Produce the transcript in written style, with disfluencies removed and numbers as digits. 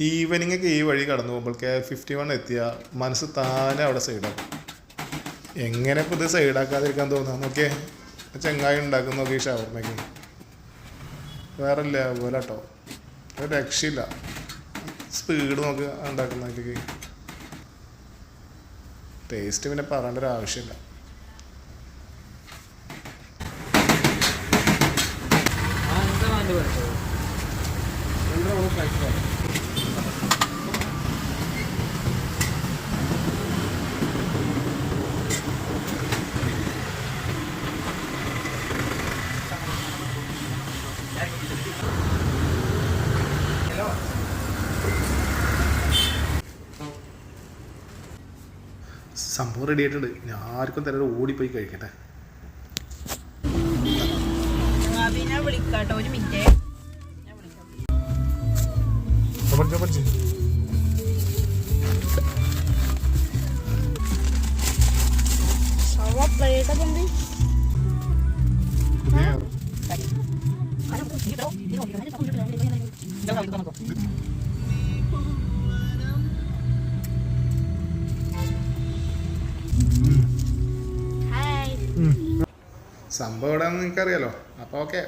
Evening ഒക്കെ ഈ വഴി കടന്നു പോകുമ്പോൾ K51 എത്തിയ മനസ്സ് താനെ അവിടെ സൈഡാക്കും. എങ്ങനെ ഇപ്പോൾ ഇത് സൈഡാക്കാതിരിക്കാൻ തോന്നുക? നോക്കിയേ, ചെങ്ങായി ഉണ്ടാക്കുന്ന നോക്കി ഷവർമ്മയ്ക്ക് വേറെ ഇല്ല പോലെ കേട്ടോ, ഒരു രക്ഷയില്ല. സ്പീഡ് നോക്ക് ഉണ്ടാക്കുന്നതിലേക്ക്. ടേസ്റ്റ് പിന്നെ പറയേണ്ട ഒരു ആവശ്യമില്ല. സംഭവം റെഡി ആയിട്ടുണ്ട്. ഞാൻ ആർക്കും തരാതെ ഓടിപ്പോയി കഴിക്കട്ടെ. സംഭവം എവിടെയാണെന്ന് നിനക്കറിയാലോ. അപ്പോൾ ഓക്കെ.